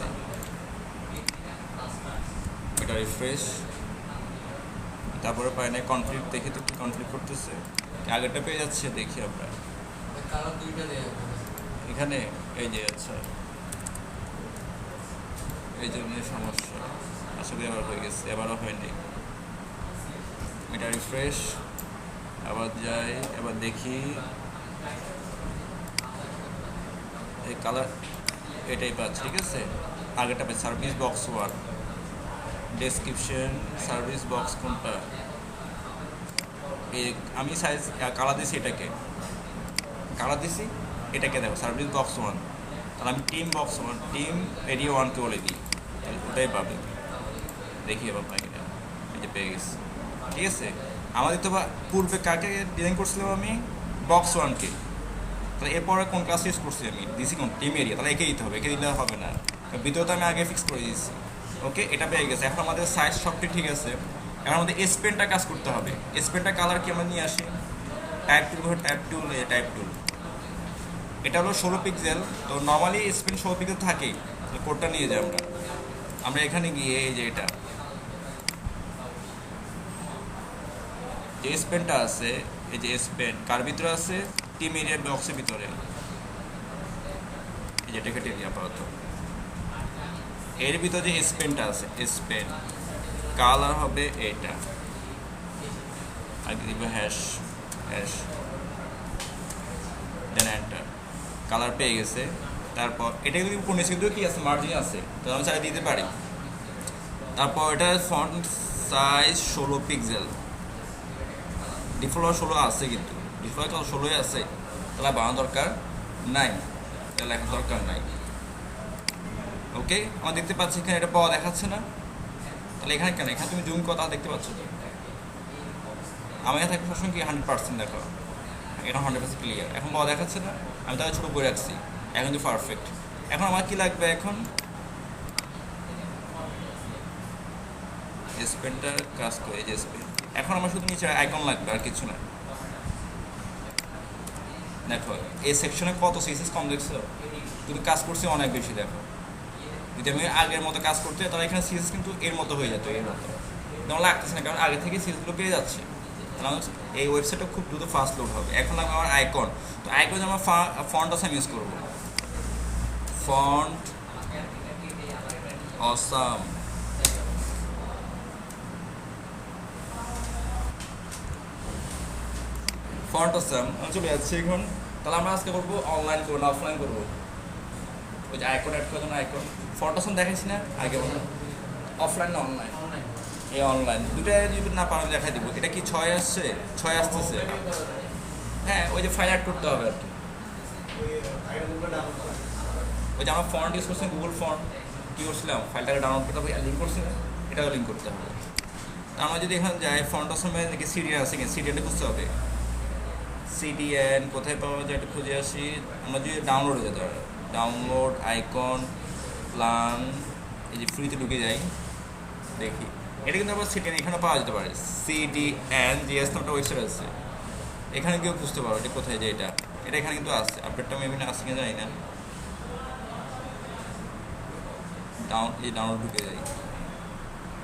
এটা রিফ্রেশ, তারপরে পাই না কনফ্লিক্ট, দেখে তো কি কনফ্লিক্ট করতেছে, আগেরটা পেয়ে যাচ্ছে, দেখি আমরা এখানে এই যে আচ্ছা এই জন্য সমস্যা আসলে এবার হয়ে গেছে, এবারও হয়নি। এটা রিফ্রেশ আবার যাই, এবার দেখি এই কালার এটাই পাচ্ছি, ঠিক আছে। আগেটা পাই service box 1, description service box কোনটা, এই আমি সাইজ কালার দিছি, এটাকে কালার দিছি, এটাকে দেখো সার্ভিস বক্স 1, তাহলে আমি টিম বক্স 1 টিম এরিয়া 1কে বলে দিই, তাহলে ওটাই পাবে। দেখি এবার পাই কিনা, এই যে পেয়ে গেছি, ঠিক আছে। আমাদের তো পূর্বে কাকে ডিজাইন করছিলাম আমি, বক্স 1কে, তাহলে এরপরে কোন ক্লাস ইউজ করছি আমি, দিছি কোন টিম এরিয়া, তাহলে একে দিতে হবে, একে দিলে হবে না, ভিতরে তো আমি আগে ফিক্স করে দিয়েছি। ওকে, এটা পেয়ে গেছে। এখন আমাদের সাইজ সবটি ঠিক আছে, এখন আমাদের স্পেনটা কাজ করতে হবে। স্পেনটা কালার কি আমরা নিয়ে আসি, টাইপ টুল, টাইপ টুল, এটা হলো 16 পিক্সেল, তো নর্মালি স্পেন 16 পিক্সেল থাকেই, কোডটা নিয়ে যাই আমরা এখানে গিয়ে এই যে এটা যে স্পেনটা আছে, এই যে স্পেন কার ভিতরে আছে, টিম এরিয়া বক্সের ভিতরে, এই যে টেকেট এরিয়া আপাতত এর ভিতরে যে স্পেনটা আছে, স্পেন কালার হবে এটা, আগে দিব হ্যাশ দেন এন্টার, কালার পেয়ে গেছে। তারপর এটা কিন্তু উপর নিচে কিন্তু কি আছে, মার্জিন আছে, তো আমি চাই দিতে পারি। তারপর এটা ফন্ট সাইজ 16 পিক্সেল, ডিফল্ট 16 আছে, কিন্তু ডিফল্ট 16 আছে, তাহলে বানানোর দরকার নাই, তাহলে এখন দরকার নাই। ওকে, আমরা দেখতে পাচ্ছি এখানে এটা পাওয়া দেখাচ্ছে না, তাহলে এখানে কেন, এখানে তুমি জুম কথা দেখতে পাচ্ছ তো, আমার এখানে থাকে সবসময় কি 100% দেখো, এটা 100% ক্লিয়ার, এখন পাওয়া দেখাচ্ছে না, আমি তাহলে ছোটো করে রাখছি, এখন তো পারফেক্ট। এখন আমার কি লাগবে, এখন স্পেনটার কাজ করে, এই যে স্পেন, এখন আমার শুধু নিচে আইকন লাগবে, আর কিছু না। দেখো এই সেকশনে কত সিএসএস কম দেখছো, তুমি কাজ করছি অনেক বেশি। দেখো যদি আমি আগের মতো কাজ করতে, তাহলে এখানে সিএসএস কিন্তু এর মতো হয়ে যেত, এর মতো তেমন লাগতেছে না, কারণ আগে থেকে সিএসগুলো পেয়ে যাচ্ছে, তাহলে এই ওয়েবসাইটটা খুব দ্রুত ফাস্ট লোড হবে। এখন লাগবে আমার আইকন, তো আইকন আমার ফন্ট অসাম ইউজ করবো, ফন্ট অসাম, ফন্ট অসাম চলে যাচ্ছে এখন। তাহলে আমরা আজকে করবো অনলাইন করবো না অফলাইন করবো, ওই যে আইকন অ্যাড করার জন্য আইকন, ফন্ট অসাম দেখাইছি না আগে, বলো অফলাইন না অনলাইন, এই অনলাইন দুটো যদি না পারো দেখাই দিব। এটা কি 6 আসছে, 6 আসতেছে, হ্যাঁ ওই যে ফাইল অ্যাড করতে হবে আর কি, ওই যে আমার ফন্ট ইউজ করছিলাম গুগল ফন্ট, কী করছিলাম ফাইলটাকে ডাউনলোড করতে হবে, লিঙ্ক করছিলাম, এটাও লিঙ্ক করতে হবে। আমরা যদি এখানে যাই ফন্ট অসময় দেখি সিডিএন আছে কি, সিডিএনটা বুঝতে হবে, সিডিএন কোথায় পাওয়া যায় একটু খুঁজে আসি। আমরা যদি ডাউনলোডে যেতে হবে, ডাউনলোড আইকন প্ল্যান, এই যে ফ্রিতে ঢুকে যাই, দেখি এটা কিন্তু আবার সিডিএন এখানে পাওয়া যেতে পারে, সিডিএন জিএস নামটা ওয়েবসাইট আছে, এখানে কেউ খুঁজতে পারো এটা কোথায় যে এটা এখানে কিন্তু আছে, আপডেটটা মেবি না আসছে কিনা জানি না। ডাউনলোড ঢুকে যাই,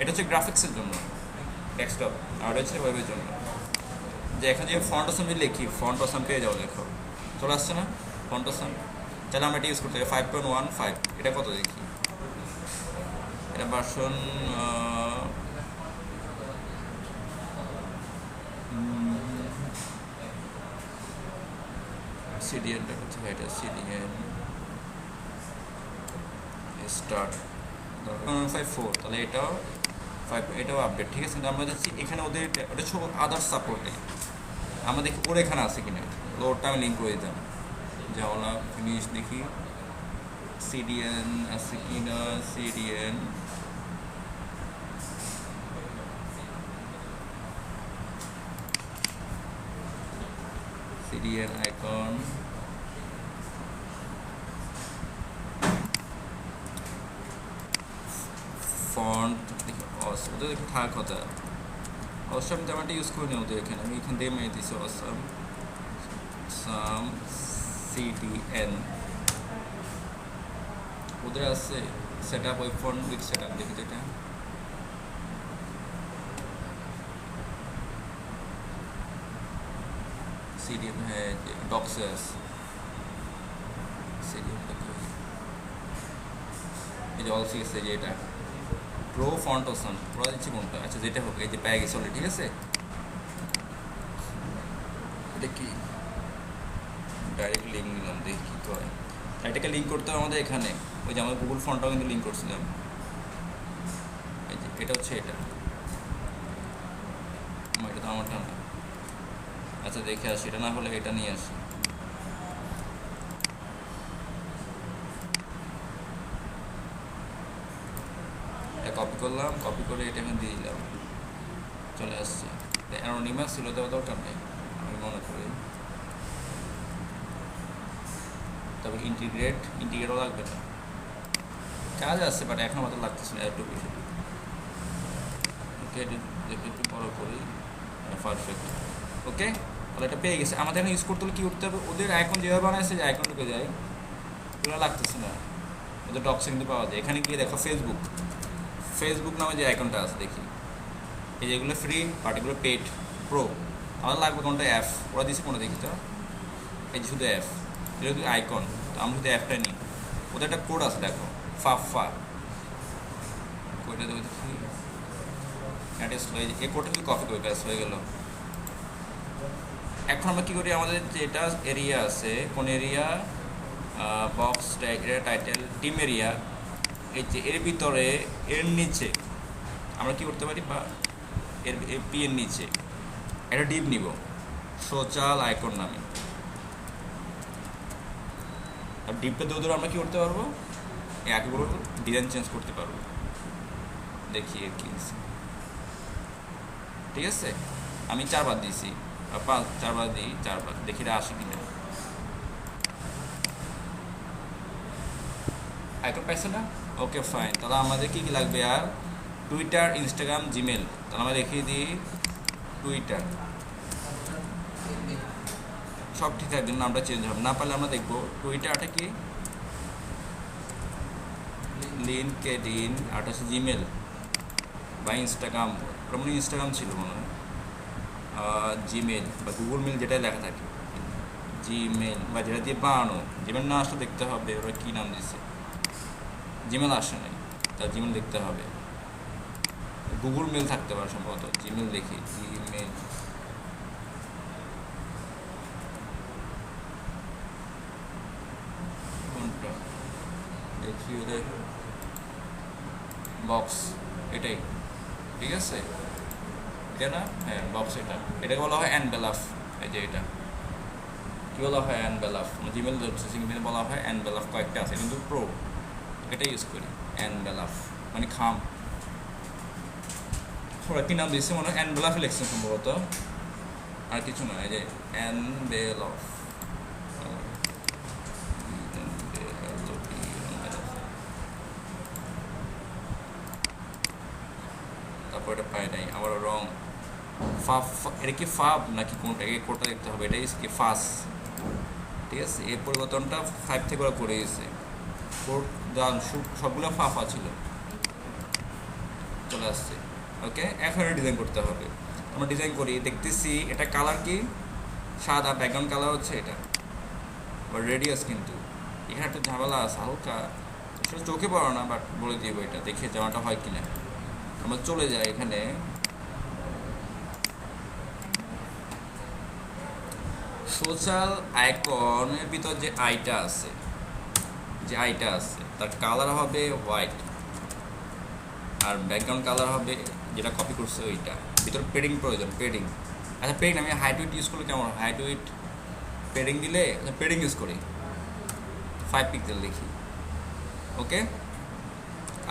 এটা হচ্ছে গ্রাফিক্সের জন্য ডেস্কটপ, আর এটা হচ্ছে ওয়েবের জন্য। যে এখানে যে ফন্ট অসাম লিখি, ফন্ট অসাম পেয়ে যাও, দেখো চলে আসছে না ফন্ট অসাম, তাহলে আমরা এটা ইউজ করতে হবে 5.15, এটা কত দেখি, এটা ভার্সন সিডিএনটা কোথায়, এটা সিডিএন স্টার্ট 54, তাহলে এটাও 5, এটাও আপডেট, ঠিক আছে। কিন্তু আমরা যাচ্ছি এখানে ওদের, ওটা ছোট আদার্স সাপোর্টে, আমরা দেখি ওর এখানে আছে কিনা, ওরটা আমি লিঙ্ক করে দিতাম, যাও না ফিনিশ দেখি সিডিএন আছে কিনা, সিডিএন আইকন, ফন্ট দেখি ওদের থাকার কথা, অবশ্য আমি তেমনটা ইউজ করিনি ওদের এখানে, আমি এখান থেকে মেরে দিচ্ছি অসাম সাম সিডিএন, ওদের আছে সেট আপ, ওই ফন্ট উইথ সেট আপ, দেখি যেটা সিডিএন, হ্যাঁ ডক্সে আছে, এই যে অল সিএসএ যে এটা প্রো ফন্ট অপশন ওরা দিচ্ছি কোনটা, আচ্ছা যেটা হোক, এই যে পেয়ে গেছে অলরেডি, ঠিক আছে। এটা কি ডাইরেক্ট লিঙ্ক নিলাম, দেখি কী করে। এটাকে লিঙ্ক করতে হবে আমাদের এখানে, ওই যে আমাদের গুগল ফন্টটাও কিন্তু লিঙ্ক করছিলাম, এই যে এটা হচ্ছে এটা, এটা তো আমারটা না। আচ্ছা দেখে আসি, এটা না হলে এটা নিয়ে আসি। এটা কপি করলাম, কপি করে এটা এখানে দিয়ে দিলাম, চলে আসছে। অ্যানোনিমাস ছিল দেওয়া দরকার নেই আমি মনে করি। তবে ইন্টিগ্রেটও লাগবে না, কাজ আছে বাট এখন আমাদের লাগতেছে না একটু বেশি। ওকে একটু বড় করি, পারফেক্ট। ওকে, তাহলে এটা পেয়ে গেছে। আমাদের এখন ইউজ করতে হলে কী করতে হবে, ওদের আইকন যেভাবে বানাইছে যে আইকন ঢুকে যায়, ওগুলো লাগতেছে না, ওদের ডক্সে কিন্তু পাওয়া যায়। এখানে গিয়ে দেখো ফেসবুক নামে যে আইকনটা আছে, দেখি এই যেগুলো ফ্রি বাট এগুলো পেড প্রো। আমাদের লাগবে কোনটা, অ্যাপ ওরা দিচ্ছে কোনটা দেখি তো, এই যে শুধু অ্যাপ, এটা যদি আইকন, তো আমরা শুধু অ্যাপটা নিই। ওদের একটা কোড আছে দেখো, ফাফা কোডটা দেবো দেখি, এই কোডটা যদি কপি করে ব্যাস হয়ে গেল। এখন আমরা কী করি, আমাদের যেটা এরিয়া আছে, কোন area, box title team area, এই যে এর ভিতরে এর নিচে আমরা কি করতে পারি, বা এর পি এর নিচে একটা ডিপ নিব সোশ্যাল আইকন নামে। আর ডিপটা দৌড় আমরা কি করতে পারবো, এই একগুলো ডিজাইন চেঞ্জ করতে পারবো। দেখি এর কি, ঠিক আছে। আমি 4 বার দিয়েছি, 4 বার দিই, 4 বার দেখি এটা আসে কিনা। আইকন পাইছে না, ওকে ফাইন। তাহলে আমাদের কী কী লাগবে, আর টুইটার, ইনস্টাগ্রাম, জিমেল। তাহলে আমরা দেখিয়ে দিই টুইটার, সব ঠিক থাকবে, নামটা চেঞ্জ হবে না, পারলে আমরা দেখবো টুইটারটা কি, লিঙ্কডইন, আর হচ্ছে জিমেল বা ইনস্টাগ্রাম। মানে ইনস্টাগ্রাম ছিল মনে হয়, জিমেল বা গুগল মেল যেটা লেখা থাকে, জিমেল বা যেটা দিয়ে বানানো। জিমেল না আসলে দেখতে হবে ওরা কী নাম দিচ্ছে, জিমেল আসে নাই, তা জিমেল দেখতে হবে। গুগল মেল থাকতে পারে সম্ভবত, জিমেল দেখি, জিমেল কোনটা দেখি, ওদের বক্স এটাই, ঠিক আছে এটা না, হ্যাঁ বক্স এটাকে বলা হয় অ্যানভেলপ। এই যে এটা কী বলা হয়, অ্যানভেলপ। জিমেল জিমেল বলা হয় অ্যানভেলপ, কয়েকটা আছে কিন্তু প্রো এটা ইউজ করি, অ্যানভেলপ মানে খাম। ওরা কী নাম দিচ্ছে মনে হয়, অ্যানভেলপ লিখছে সম্ভবত, আর কিছু না। এই যে অ্যানভেলপ, তারপর এটা পাই নাই, আবার রং। এটা কি ফাব নাকি কোনটা, এই কোডটা দেখতে হবে, এটা কি ফাস, ঠিক আছে। এই পরিবর্তনটা 5 থেকে ওরা করে গেছে, কোড দান সবগুলো ফাফা ছিল, চলে আসছে। ওকে, এখন ডিজাইন করতে হবে। আমরা ডিজাইন করি, দেখতেছি এটা কালার কি সাদা, ব্যাকগ্রাউন্ড কালার হচ্ছে এটা, বা রেডিয়াস কিন্তু এখানে একটা ঝামেলা আছে হালকা, সেটা চোখে পড়ো না, বাট বলে দিব এটা দেখে জামাটা হয় কিনা। আমরা চলে যাই এখানে, সোশ্যাল আইকনের ভিতর যে আইটা আছে, তার কালার হবে হোয়াইট, আর ব্যাকগ্রাউন্ড কালার হবে যেটা কপি করছে ওইটা। ভিতর পেডিং প্রয়োজন, পেডিং। আচ্ছা পেডিং আমি হাইট উইট ইউজ করলে কেমন, হাইট উইট পেডিং দিলে, পেডিং ইউজ করি 5 পিক্সেল দেখি, ওকে।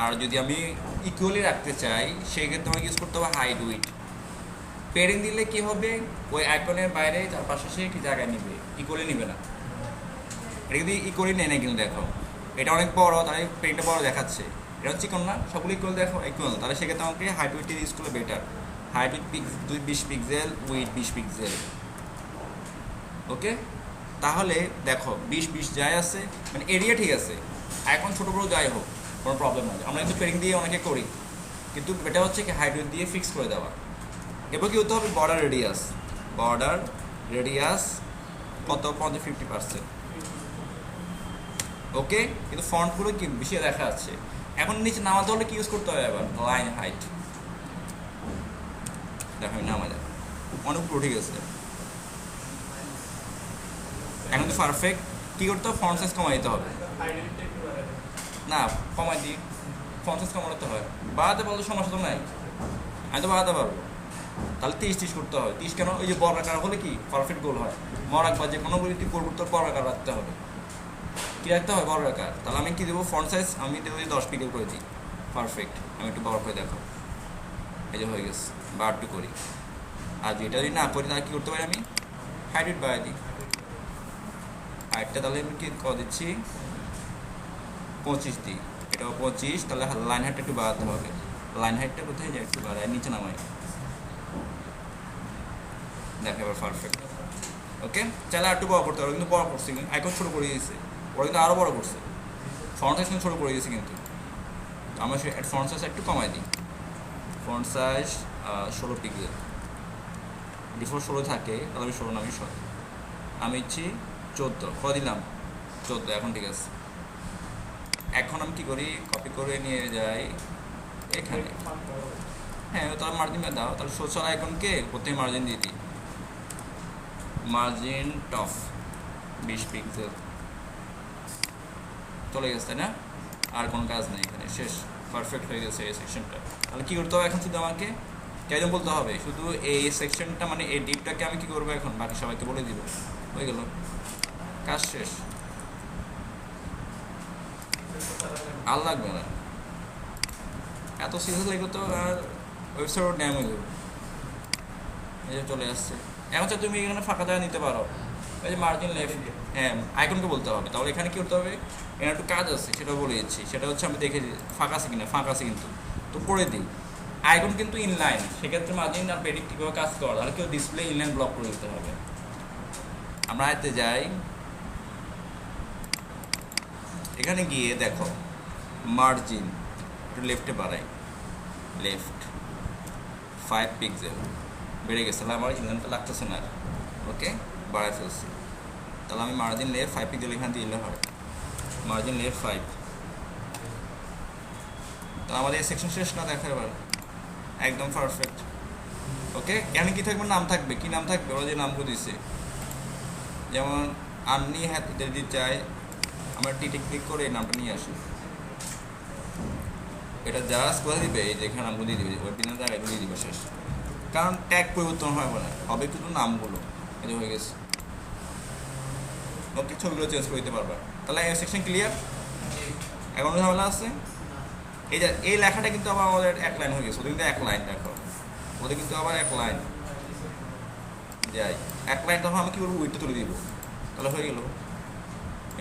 আর যদি আমি ইকুয়ালি রাখতে চাই সেক্ষেত্রে আমাকে ইউজ করতে হবে হাইট উইট। পেডিং দিলে কি হবে, ওই আইকনের বাইরে তার পাশে সে কি জায়গায় নিবে, ইকুয়ালি নিবে না। এটা যদি ইকুয়ালি নেয় না কিন্তু দেখো এটা অনেক বড়, তাহলে পেডিংটা বড় দেখাচ্ছে। এটা হচ্ছে চিকন না, সবগুলো ইকুয়াল দেখো, ইকুয়াল, তাহলে সেক্ষেত্রে আমাকে হাইট উইট ইউজ করলে better. Height width 20 pixel, with 20 pixel, okay. তাহলে দেখো 20 যাই আছে, মানে এরিয়া ঠিক আছে, আইকন ছোটো বড়ো যাই হোক কোনো প্রবলেম নয়। আমরা কিন্তু পেডিং দিয়ে অনেকে করি, কিন্তু এটা হচ্ছে কি হাইট উইট দিয়ে ফিক্স করে দেওয়া। এবার কী হতে হবে, বর্ডার রেডিয়াস কত, 50% ওকে, কিন্তু ফন্টগুলো কি বেশি দেখা যাচ্ছে। এখন নিচে নামাতে হলে কি ইউজ করতে হবে? আবার লাইন হাইট, দেখো আমি নামা যায় অনেক উপরে উঠে গেছে। এখন তো পারফেক্ট কী করতে হবে? ফন্ট সাইজ কমাই দিতে হবে। না কমাই দিই, ফন্ট সাইজ কমাতে হয়। বাড়াতে বলতে সমস্যা তো নাই, আমি তো বাড়াতে পারবো। তাহলে 30 করতে হবে। 30 কেন? ওই যে বড় আকার হলে কি পারফেক্ট গোল হয়। মরাক বা যে কোনো বইটি পরিবর্তন বড় আকার রাখতে হবে। কী রাখতে হবে? বড় আকার। তাহলে আমি কী দেবো? ফন্ট সাইজ আমি দেবো 10 পিক্সেল করে দিই। পারফেক্ট। আমি একটু বড় করে দেখো, এই যে হয়ে গেছে। বা একটু করি। আর যেটা যদি না করি তাহলে কী করতে পারি? আমি হাইট বাড়াই দিই। হাইটটা তাহলে আমি কী করে দিচ্ছি? 25 দিই। এটাও 25। তাহলে লাইন হাইটটা একটু বাড়াতে হবে। লাইন হাইটটা কোথায় যায়? একটু বাড়ায় নিচে নামাই। দেখো এবার পারফেক্ট। ওকে, চাইলে একটু বড় করতে হবে, কিন্তু বড় করছে কিন্তু আইকন ছোটো করে দিয়েছে। ওরা কিন্তু আরও বড় করছে, ফন্ট সাইজ কিন্তু ছোটো করে দিয়েছে। কিন্তু আমার সে ফন্ট সাইজ একটু কমাই দিই। Font size 16 pixel. ডিফল্ট 16 থাকে, তাহলে আমি 16 নামি আমি ইচ্ছি 14 করে দিলাম। 14 এখন ঠিক আছে। এখন আমি কী করি? কপি করে নিয়ে যাই এখানে। হ্যাঁ, তাহলে মার্জিন দাও। তাহলে সোশ্যাল আইকনকে প্রথমে মার্জিন দিয়ে দিই। মার্জিন টপ 20 পিক্সেল চলে গেছে, তাই না? আর কোনো কাজ নেই এখানে, শেষ। পারফেক্ট হয়ে গেছে এই সেকশনটা। তাহলে কী করতে হবে এখন? শুধু আমাকে কেমন বলতে হবে, শুধু এই সেকশনটা মানে এই ডিপটাকে আমি কী করবো এখন? বাকি সবাইকে বলে দিব। হয়ে গেল, কাজ শেষ। আর লাগবে না এত সিরিয়াস লাগবে তো। আর ওয়েবসাইট ড্যাম হয়ে যাবে। এই যে চলে আসছে। এখন চাই তুমি এখানে ফাঁকা জায়গা নিতে পারো। এই যে মার্জিন লেফট, হ্যাঁ আইকনকে বলতে হবে। তাহলে এখানে কী করতে হবে? এখানে একটু কাজ আছে, সেটাও বলে দিচ্ছি। সেটা হচ্ছে আমি দেখে দিই ফাঁকা আছে কিনা। ফাঁকা আছে কিন্তু, তো করে দিই। আইকন কিন্তু ইনলাইন, সেক্ষেত্রে মার্জিন আর প্রেডিক্ট কীভাবে কাজ করে? তাহলে কেউ ডিসপ্লে ইনলাইন ব্লক করে দিতে হবে। আমরা আয়তে যাই, এখানে গিয়ে দেখো মার্জিন একটু লেফটে বাড়াই। লেফট 5 পিক্সেল বেড়ে গেছে। তাহলে আমার ইনলাইনটা লাগতেছে না। ওকে, বাড়াই ফেলছি। তাহলে আমি মার্জিন লেফট 5 পিক্সেল এখান দিয়ে দিলে হয়। Margin left 5। তো আমাদের এই সেকশন শেষ না? দেখা এবার একদম পারফেক্ট। ওকে, এখানে কী থাকবে? নাম থাকবে। কী নাম থাকবে? ওরা যে নামগুলো দিচ্ছে, যেমন আমি হাতে যদি চাই আমরা টিটে ক্লিক করে এই নামটা নিয়ে আসি। এটা জাস্ট করে দিবে, এই যে এখানে নামগুলো দিয়ে দিবে, ওই দিনের জায়গায় দিয়ে দিবে, শেষ। কারণ ট্যাগ পরিবর্তন হয় না, হবে কিন্তু নামগুলো। এই যে হয়ে গেছে। ওকে, ছবিগুলো চেঞ্জ করে দিতে পারবা। তাহলে এই সেকশন ক্লিয়ার। এখন ঝামেলা আছে এই যে এই লেখাটা কিন্তু আবার আমাদের এক লাইন হয়ে গেছে। ওদের কিন্তু এক লাইন, দেখো ওদের কিন্তু আবার এক লাইন। যাই এক লাইন, তখন আমি কী করবো? উইডটা তুলে দিব। তাহলে হয়ে গেল।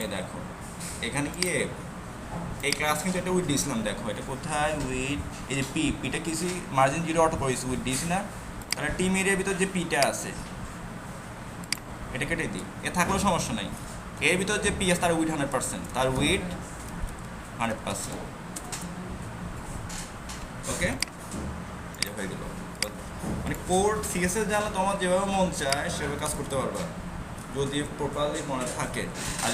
এই দেখো এখানে গিয়ে এই ক্লাস কিন্তু একটা উইড দিয়েছিলাম। দেখো এটা কোথায়? উইড, এই যে পিটা কিছু মার্জিন 0 অটো করেছি, উইড দিয়েছি না? তাহলে টিম এরিয়ার ভিতর যে পিটা আছে এটা কেটে দিই। এ থাকলেও সমস্যা নাই। এর ভিতর যে পি আছে তার উইড 100%, তার উইড 100%। ওকে, এটা হয়ে গেল। মানে কোড সিএসএস জানলে তোমার যেভাবে মন চায় সেভাবে কাজ করতে পারবা, যদি প্রপারলি মনে থাকে। আর